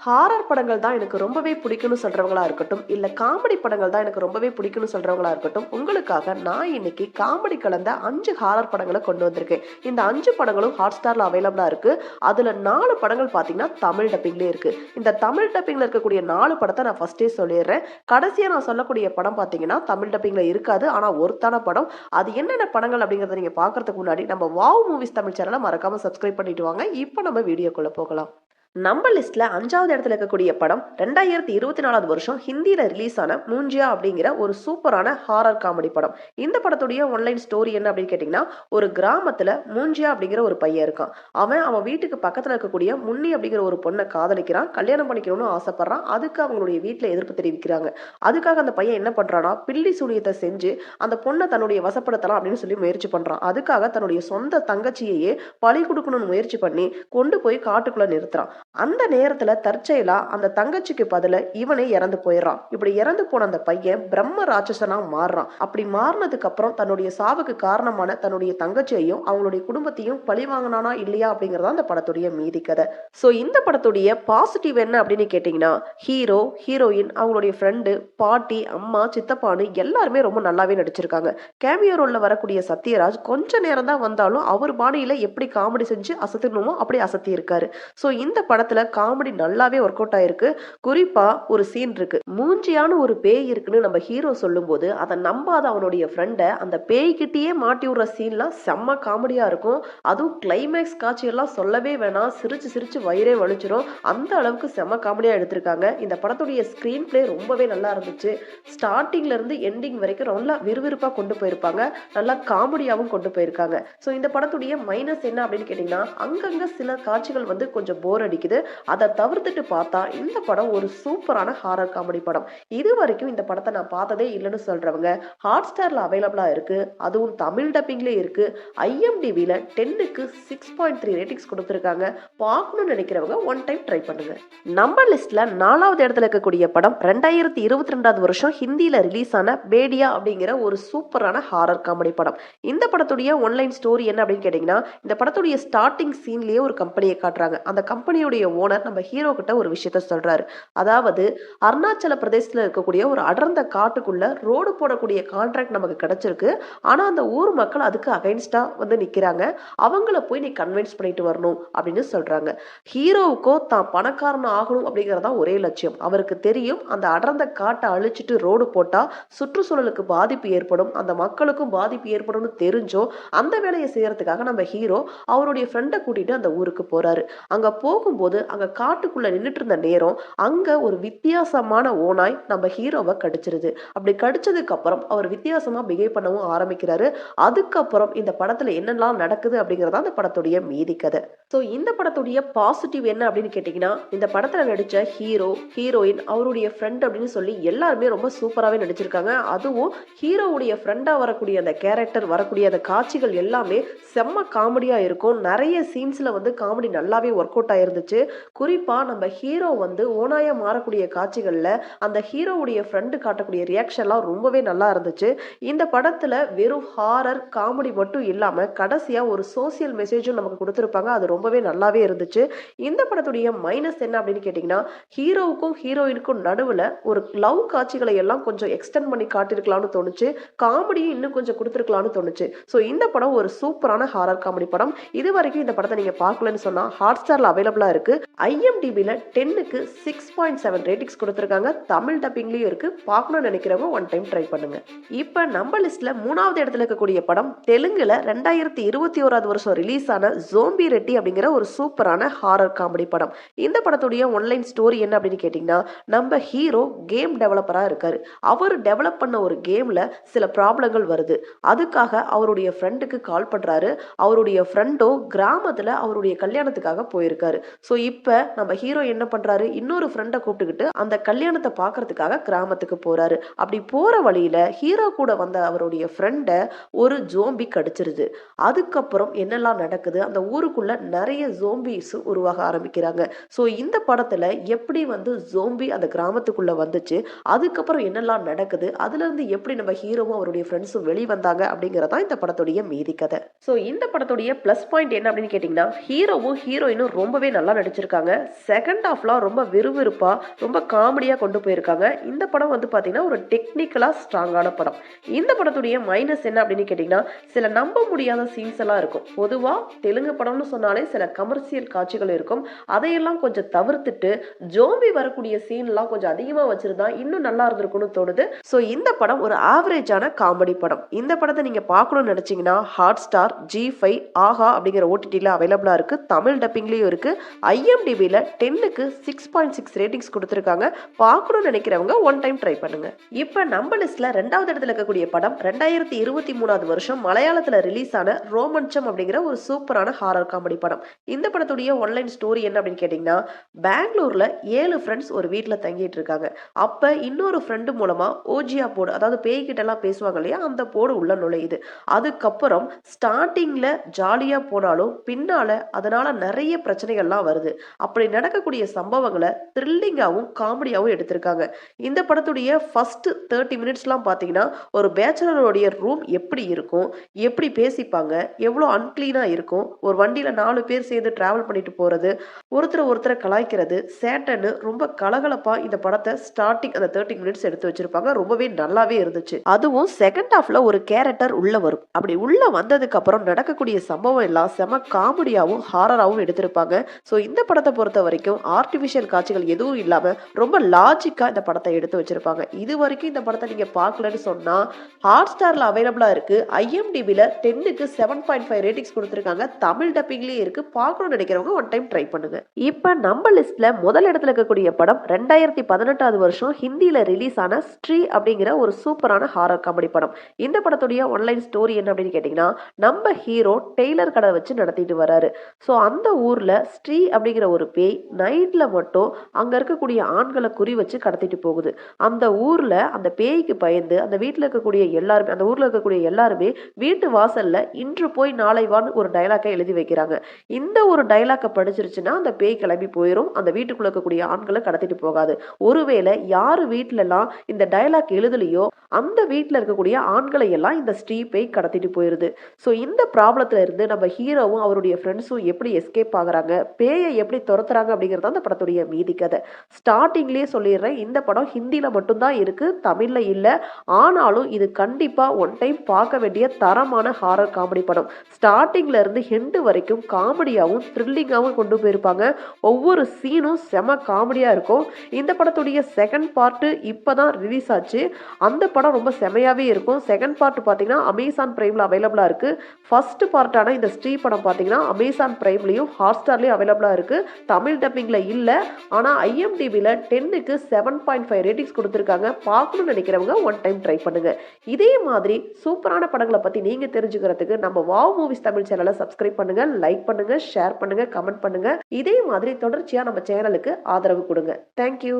Horror படங்கள் தான் எனக்கு ரொம்பவே பிடிக்கும்னு சொல்றவங்களா இருக்கட்டும், இல்ல காமெடி படங்கள் தான் எனக்கு ரொம்பவே பிடிக்கும்னு சொல்றவங்களா இருக்கட்டும், உங்களுக்காக நான் இன்னைக்கு காமெடி கலந்த 5 ஹாரர் படங்கள கொண்டு வந்திருக்கேன். இந்த 5 படங்களும் Hotstarல அவைலபிளா இருக்கு. அதுல 4 படங்கள் பார்த்தீங்கன்னா, தமிழ் டப்பிங்லயே இருக்கு. இந்த தமிழ் டப்பிங்ல இருக்கக்கூடிய 4 படத்த நான் ஃபர்ஸ்ட்டே சொல்லிர்றேன். கடைசியா நான் சொல்லக்கூடிய படம் பார்த்தீங்கன்னா, தமிழ் டப்பிங்ல இருக்காது. ஆனா ஒர்த்தான படம். அது என்னென்ன படங்கள் அப்படிங்கிறத நீங்க பார்க்கறதுக்கு முன்னாடி, நம்ம வாவ் மூவிஸ் தமிழ் சேனல மறக்காம சப்ஸ்கிரைப் பண்ணிட்டு வாங்க. இப்போ நம்ம வீடியோக்குள்ள போகலாம். நம்ம லிஸ்ட்ல 5வது இடத்துல இருக்கக்கூடிய படம் 2024 வருஷம் ஹிந்தியில ரிலீஸ் ஆன மூஞ்சியா அப்படிங்கிற ஒரு சூப்பரான ஹாரர் காமெடி படம். இந்த படத்துடைய ஒன்லைன் ஸ்டோரி என்ன அப்படின்னு கேட்டீங்கன்னா, ஒரு கிராமத்துல மூஞ்சியா அப்படிங்கிற ஒரு பையன் இருக்கான். அவன் வீட்டுக்கு பக்கத்துல இருக்கக்கூடிய முன்னி அப்படிங்கிற ஒரு பொண்ணை காதலிக்கிறான், கல்யாணம் பண்ணிக்கணும்னு ஆசைப்படுறான். அதுக்கு அவங்களுடைய வீட்டுல எதிர்ப்பு தெரிவிக்கிறாங்க. அதுக்காக அந்த பையன் என்ன பண்றான்னா, பில்லி சூனியத்தை செஞ்சு அந்த பொண்ணை தன்னுடைய வசப்படுத்தலாம் அப்படின்னு சொல்லி முயற்சி பண்றான். அதுக்காக தன்னுடைய சொந்த தங்கச்சியையே பழி கொடுக்கணும்னு முயற்சி பண்ணி கொண்டு போய் காட்டுக்குள்ள நிறுத்துறான். அந்த நேரத்துல தற்செயலா அந்த தங்கச்சிக்கு பதில இவனே இறந்து போயிடறான். இப்படி இறந்து போன அந்த பையன் பிரம்ம ராட்சசனா மாறுறான். அப்படி மாறினதுக்கு அப்புறம் தன்னுடைய சாவுக்கு காரணமான தன்னுடைய தங்கச்சியையும் அவங்களுடைய குடும்பத்தையும் பழி வாங்கினானா இல்லையா அப்படிங்கறத அந்த படத்துடைய மீதி கதை. சோ இந்த படத்துடைய பாசிட்டிவ் என்ன அப்படின்னு கேட்டீங்கன்னா, ஹீரோ ஹீரோயின் அவங்களுடைய ஃப்ரெண்டு பாட்டி அம்மா சித்தப்பான்னு எல்லாருமே ரொம்ப நல்லாவே நடிச்சிருக்காங்க. கேமியோ ரோல்ல வரக்கூடிய சத்யராஜ் கொஞ்ச நேரம் தான் வந்தாலும் அவர் பாணியில எப்படி காமெடி செஞ்சு அசத்தணுமோ அப்படி அசத்தி இருக்காரு. சோ இந்த படத்துல காமெடி நல்லாவே ஒர்க் அவுட் ஆயிருக்கு. குறிப்பா ஒரு சீன் இருக்கு. மூஞ்சியான ஒரு பேய் இருக்குன்னு நம்ம ஹீரோ சொல்லும் போது அதை நம்பாத அவனுடைய ஃப்ரெண்ட அந்த பேய்கிட்டயே மாட்டி விடுற சீன்லாம் செம்ம காமெடியா இருக்கும். அதுவும் கிளைமேக்ஸ் காட்சி எல்லாம் சொல்லவே வேணாம். சிரிச்சு சிரிச்சு வயிறே வலிச்சிரும். அந்த அளவுக்கு செம்ம காமெடியா எடுத்திருக்காங்க. இந்த படத்துடைய ஸ்கிரீன் பிளே ரொம்பவே நல்லா இருந்துச்சு. ஸ்டார்டிங்ல இருந்து எண்டிங் வரைக்கும் நல்லா விறுவிறுப்பா கொண்டு போயிருப்பாங்க. நல்லா காமெடியாவும் கொண்டு போயிருக்காங்க. சோ இந்த படத்துடைய மைனஸ் என்ன அப்படின்னு கேட்டீங்கன்னா, அங்கங்க சில காட்சிகள் வந்து கொஞ்சம் போர் அடிக்குது. அதை தவிர்த்துட்டு பார்த்தா இந்த படம் ஒரு சூப்பரான ஹாரர் காமெடி படம். இது வரைக்கும் இந்த படத்தை நான் பார்த்ததே இல்லைன்னு சொல்றவங்க Hotstarல அவைலபிளா இருக்கு. அதுவும் தமிழ் டப்பிங்ல இருக்கு. IMDbல 10க்கு 6.3 ரேட்டிங்ஸ் கொடுத்திருக்காங்க. பார்க்கணும்னு நினைக்கிறவங்க ஒன் டைம் ட்ரை பண்ணுங்க. நம்ம லிஸ்ட்ல 4வது இடத்துல இருக்கக்கூடிய படம் 2022 வருஷம் ஹிந்தியில ரிலீஸ் ஆன பேடியா அப்படிங்கிற ஒரு சூப்பரான ஹாரர் காமெடி படம். இந்த படத்துடைய ஒன்லைன் ஸ்டோரி என்ன அப்படின்னு கேட்டீங்கன்னா, இந்த படத்துடைய ஸ்டார்டிங் சீன்லயே ஒரு கம்பெனியை காட்டுறாங்க. அந்த கம்பெனியுடைய ஓனர் நம்ம ஹீரோ கிட்ட ஒரு விஷயத்த சொல்றாரு. அதாவது அருணாச்சல பிரதேசத்துல இருக்கக்கூடிய ஒரு அடர்ந்த காட்டுக்குள்ள ரோடு போடக்கூடிய கான்ட்ராக்ட் நமக்கு கிடைச்சிருக்கு. ஆனா அந்த ஊர் மக்கள் அதுக்கு அகைன்ஸ்டா வந்து நிக்கிறாங்க. அவங்கள போய் நீ கன்வின்ஸ் பண்ணிட்டு வரணும் அப்படின்னு சொல்றாங்க. ஹீரோவுக்கோ தான் பணக்காரன் ஆகணும் அப்படிங்கறதா ஒரே லட்சியம். அவருக்கு தெரியும் அந்த அடர்ந்த காட்டை அழிச்சிட்டு ரோடு போட்டா சுற்றுச்சூழலுக்கு பாதிப்பு ஏற்படும், அந்த மக்களுக்கும் பாதிப்பு ஏற்படும்னு தெரிஞ்சோ அந்த வேலையை செய்யறதுக்காக நம்ம ஹீரோ அவருடைய ஃப்ரெண்டை கூட்டிட்டு அந்த ஊருக்கு போறாரு. அங்க போகும்போது அங்க காட்டுக்குள்ள நின்னுட்டு இருந்த நேரம் அங்க ஒரு வித்தியாசமான ஓநாய் நம்ம ஹீரோவை கடிச்சிருது. அப்படி கடிச்சதுக்கு அப்புறம் அவர் வித்தியாசமா பிஹேவ் பண்ணவும் ஆரம்பிக்கிறாரு. அதுக்கப்புறம் இந்த படத்துல என்னெல்லாம் நடக்குது அப்படிங்கறத அந்த படத்துடைய மீதி கதை. சோ இந்த படத்துடைய பாசிட்டிவ் என்ன அப்படின்னு கேட்டீங்கன்னா, இந்த படத்துல நடிச்ச ஹீரோ ஹீரோயின் அவருடைய ஃப்ரெண்ட் அப்படின்னு சொல்லி எல்லாருமே ரொம்ப சூப்பராகவே நடிச்சிருக்காங்க. அதுவும் ஹீரோவுடைய ஃப்ரெண்டா வரக்கூடிய அந்த கேரக்டர் வரக்கூடிய அந்த காட்சிகள் எல்லாமே செம்ம காமெடியா இருக்கும். நிறைய சீன்ஸ்ல வந்து காமெடி நல்லாவே ஒர்க் அவுட் ஆயிருந்துச்சு. குறிப்பா நம்ம ஹீரோ வந்து ஓநாயா மாறக்கூடிய காட்சிகள்ல அந்த ஹீரோவுடைய ஃப்ரெண்டு காட்டக்கூடிய ரியாக்ஷன்லாம் ரொம்பவே நல்லா இருந்துச்சு. இந்த படத்துல வெறும் ஹாரர் காமெடி மட்டும் இல்லாம கடைசியா ஒரு சோசியல் மெசேஜும் நமக்கு கொடுத்திருப்பாங்க. அது ரொம்பவே நல்லாவே இருந்துச்சு. இந்த படத்துடைய மைனஸ் என்ன அப்படின்னு கேட்டீங்கன்னா, ஹீரோவுக்கும் ஹீரோயினுக்கும் நடுவுல ஒரு லவ் காட்சிகளை எல்லாம் கொஞ்சம் எக்ஸ்டெண்ட் பண்ணி காட்டிருக்கலாம்னு தோணுச்சு. காமெடியும் இன்னும் கொஞ்சம் கொடுத்திருக்கலாம்னு தோணுச்சு. சோ இந்த படம் ஒரு சூப்பரான ஹாரர் காமெடி படம். இது வரைக்கும் இந்த படத்தை நீங்க பார்க்கலன்னு சொன்னா Hotstarல அவைலபிளா இருக்கு. IMDbல 10க்கு 6.7 ரேட்டிங்ஸ் கொடுத்திருக்காங்க. தமிழ் டப்பிங்லயும் இருக்கு. பார்க்கணும்னு நினைக்கிறவங்க ஒன் டைம் ட்ரை பண்ணுங்க. இப்ப நம்ம லிஸ்ட்ல 3வது இடத்துல இருக்கக்கூடிய படம் தெலுங்குல 2021 வருஷம் ரிலீஸ் ஆன ஜோம்பி ரெட்டி அப்படிங்கிற ஒரு சூப்பரான ஹாரர் காமெடி படம். இந்த படத்துடைய ஒன்லைன் ஸ்டோரி என்ன அப்படின்னு கேட்டீங்கன்னா, நம்ம ஹீரோ கேம் டெவலப்பரா இருக்காரு. அவர் டெவலப் பண்ண ஒரு கேம்ல சில ப்ராப்ளங்கள் வருது. அதுக்காக அவருடைய ஃப்ரெண்டுக்கு கால் பண்றாரு. அவருடைய ஃப்ரெண்டோ கிராமத்துல அவருடைய கல்யாணத்துக்காக போயிருக்காரு. சோ இப்ப நம்ம ஹீரோ என்ன பண்றாரு, இன்னொரு ஃப்ரெண்டை கூப்பிட்டுக்கிட்டு அந்த கல்யாணத்தை பாக்குறதுக்காக கிராமத்துக்கு போறாரு. அப்படி போற வழியில ஹீரோ கூட வந்த அவருடைய ஃப்ரெண்ட ஒரு ஜோம்பி கடிச்சிருது. அதுக்கப்புறம் என்னெல்லாம் நடக்குது, அந்த ஊருக்குள்ள நிறைய ஜோம்பிஸ் உருவாக ஆரம்பிக்கிறாங்க. சோ இந்த படத்துல எப்படி வந்து ஜோம்பி அந்த கிராமத்துக்குள்ள வந்துச்சு, அதுக்கப்புறம் என்னெல்லாம் நடக்குது, அதுல இருந்து எப்படி நம்ம ஹீரோவும் அவருடைய ஃப்ரெண்ட்ஸும் வெளிவந்தாங்க அப்படிங்கறதான் இந்த படத்துடைய மீதி கதை. சோ இந்த படத்துடைய பிளஸ் பாயிண்ட் என்ன அப்படின்னு கேட்டீங்கன்னா, ஹீரோவும் ஹீரோயினும் ரொம்பவே நல்லா நடிச்சிருக்காங்க. செகண்ட் ஹாஃப்லாம் ரொம்ப விறுவிறுப்பா, ரொம்ப காமெடியா கொண்டு போயிருக்காங்க. இந்த படம் வந்து பார்த்தீங்கன்னா, ஒரு டெக்னிக்கலா ஸ்ட்ராங்கான படம். இந்த படத்துடைய மைனஸ் என்ன அப்படின்னு கேட்டீங்கன்னா, சில நம்ப முடியாத சீன்ஸ் எல்லாம் இருக்கும். பொதுவா தெலுங்கு படம்னு சொன்னாலே சில கமர்ஷியல் காட்சிகள் இருக்கும். அதையெல்லாம் கொஞ்சம் தவிர்த்துட்டு, ஜோம்பி வரக்கூடிய சீன்லாம் கொஞ்சம் அதிகமா வச்சிருந்தா இன்னும் நல்லா இருந்திருக்கும்னு தோணுது. ஸோ இந்த படம் ஒரு ஆவரேஜான காமெடி படம். இந்த படத்தை நீங்க பார்க்கணும்னு நினைச்சீங்கன்னா, ஹாட்ஸ்டார், ஜி5, ஆஹா அப்படிங்கிற ஓடிடில அவைலபிளா இருக்கு. தமிழ் டப்பிங்லயும் இருக்கு. ஐஎம்டிபில 10க்கு 6.6 ரேட்டிங்ஸ் கொடுத்துருக்காங்க. பார்க்கணும்னு நினைக்கிறவங்க ஒன் டைம் ட்ரை பண்ணுங்க. இப்ப நம்ம லிஸ்ட்ல 2வது இடத்துல இருக்கக்கூடிய படம் 2023 வருஷம் மலையாளத்துல ரிலீஸ் ஆன ரோமன்சம் அப்படிங்கிற ஒரு சூப்பரான ஹாரர் காமெடி படம். இந்த படத்துடைய ஒன்லைன் ஸ்டோரி என்ன அப்படின்னு கேட்டீங்கன்னா, பெங்களூர்ல 7 ஃப்ரெண்ட்ஸ் ஒரு வீட்டுல தங்கிட்டு இருக்காங்க. அப்ப இன்னொரு ஃப்ரெண்டு மூலமா ஓஜியா போர்டு, அதாவது பேய்கிட்ட எல்லாம் பேசுவாங்க இல்லையா, அந்த போர்டு உள்ள நுழையுது. அதுக்கப்புறம் ஸ்டார்டிங்ல ஜாலியா போனாலும் பின்னால அதனால நிறைய பிரச்சனைகள்லாம் வருது. அப்படி நடக்கக்கூடிய சம்பவங்களை த்ரில்லிங்காவும் காமெடியாவும் எடுத்திருக்காங்க. இந்த படத்துடைய ஃபர்ஸ்ட் 30 மினிட்ஸ்லாம் பார்த்தீங்கன்னா, ஒரு பேச்சுலருடைய ரூம் எப்படி இருக்கும், எப்படி பேசிப்பாங்க, எவ்வளோ அன்கிளீனா இருக்கும், ஒரு வண்டியில 4 பேர் சேர்ந்து டிராவல் பண்ணிட்டு போறது, ஒருத்தரை கலாய்க்கிறது, சேட்டன்னு ரொம்ப கலகலப்பா இந்த படத்தை ஸ்டார்டிங் அந்த 30 மினிட்ஸ் எடுத்து வச்சிருப்பாங்க. ரொம்பவே நல்லாவே இருந்துச்சு. அதுவும் செகண்ட் ஹாஃப்ல ஒரு கேரக்டர் உள்ள வரும். அப்படி உள்ள வந்ததுக்கு அப்புறம் நடக்கக்கூடிய சம்பவம் எல்லாம் செம காமெடியாவும் ஹாரராகவும் எடுத்திருப்பாங்க. ஸோ இந்த படத்தை பொறுத்த வரைக்கும் ஆர்டிஃபிஷியல் காட்சிகள் எதுவும் இல்லாம ரொம்ப லாஜிக்கா இந்த படத்தை எடுத்து வச்சிருப்பாங்க. இது வரைக்கும் இந்த படத்தை நீங்க பார்க்கலன்னு சொன்னா, ஹாட் ஸ்டார்ல அவைலபிளா இருக்கு. ஐஎம்டிபில 10க்கு 7.5 ரேட்டிங்ஸ் கொடுத்துருக்காங்க. தமிழ் டப்பிங்லயே இருக்கு. பார்க்கணும்னு நினைக்கிறவங்க ஒன் டைம் ட்ரை பண்ணுங்க. இப்ப நம்ம லிஸ்ட்ல முதல் இடத்துல இருக்கக்கூடிய படம் 2018 வருஷம் ஹிந்தியில ரிலீஸ் ஆன ஸ்ட்ரீ அப்படிங்கிற ஒரு சூப்பரான ஹாரர் காமெடி படம். இந்த படத்துடைய ஒன்லைன் ஸ்டோரி என்ன அப்படின்னு கேட்டீங்கன்னா, நம்ம ஹீரோ டெய்லர் கடை வச்சு நடத்திட்டு வராரு. ஸோ அந்த ஊர்ல ஸ்ட்ரீ அப்படிங்கிற ஒரு பேய் நைட்ல மட்டும் அங்க இருக்கக்கூடிய ஆண்களை குறி வச்சு கடத்திட்டு போகுது. அந்த ஊர்ல அந்த பேய்க்கு பயந்து அந்த வீட்டுல இருக்கக்கூடிய எல்லாருமே, அந்த ஊர்ல இருக்கக்கூடிய எல்லாருமே வீட்டு வாசல்ல இன்று போய் நாளை வான்னு ஒரு டைலாக்கை எழுதி வைக்கிறாங்க. இந்த ஒரு டைலாக்கை படிச்சிருச்சுன்னா அந்த பேய் கிளம்பி போயிடும். அந்த வீட்டுக்குள்ள இருக்கக்கூடிய ஆண்களை கடத்திட்டு போகாது. ஒருவேளை யாரு வீட்டுல எல்லாம் இந்த டைலாக் எழுதலையோ அந்த வீட்டுல இருக்கக்கூடிய ஆண்களை எல்லாம் இந்த ஸ்ட்ரீ பேய் கடத்திட்டு போயிருது. ஸோ இந்த ப்ராப்ளத்துல இருந்து நம்ம ஹீரோவும் அவருடைய ஃப்ரெண்ட்ஸும் எப்படி எஸ்கேப் ஆகுறாங்க, பேயை எப்படி துரத்துறாங்க அப்படிங்கிறது அந்த படத்துடைய மீதி கதை. ஸ்டார்டிங்லேயே சொல்லிடுறேன், இந்த படம் ஹிந்தியில மட்டும்தான் இருக்கு, தமிழ்ல இல்லை. ஆனாலும் இது கண்டிப்பா ஒன் டைம் பார்க்க வேண்டிய தரமான ஹாரர் காமெடி படம். ஸ்டார்டிங்ல இருந்து ஹெண்டு வரைக்கும் காமெடியாவும் த்ரில்லிங்காகவும் கொண்டு போயிருப்பாங்க. ஒவ்வொரு சீனும் செம காமெடியா இருக்கும். இந்த படத்துடைய செகண்ட் பார்ட் இப்பதான் ரிலீஸ் ஆச்சு. அந்த படம் ரொம்ப செமையாவே இருக்கும். செகண்ட் பார்ட் பார்த்தீங்கன்னா அமேசான் பிரைம்ல அவைலபிளா இருக்கு. ஃபர்ஸ்ட் பார்ட்டான இந்த ஸ்ட்ரீ படம் பார்த்தீங்கன்னா அமேசான் பிரைம்லையும் ஹாட்ஸ்டார்லையும் அவைலபிளா இருக்கு. தமிழ் டப்பிங்ல இல்ல. ஆனா ஐஎம்டிபில 10க்கு 7.5 ரேட்டிங்ஸ் கொடுத்துருக்காங்க. பார்க்கணும்னு நினைக்கிறவங்க ஒன் டைம் ட்ரை பண்ணுங்க. இதே மாதிரி சூப்பரான படங்களை பத்தி நீங்க தெரிஞ்சுக்கிறதுக்கு நம்ம வாவ் மூவிஸ் தமிழ் சேனலை சப்ஸ்கிரைப் பண்ணுங்க, லைக் பண்ணுங்க, ஷேர் பண்ணுங்க, கமெண்ட் பண்ணுங்க. இதே மாதிரி தொடர்ச்சியா நம்ம சேனலுக்கு ஆதரவு கொடுங்க. தேங்க்யூ.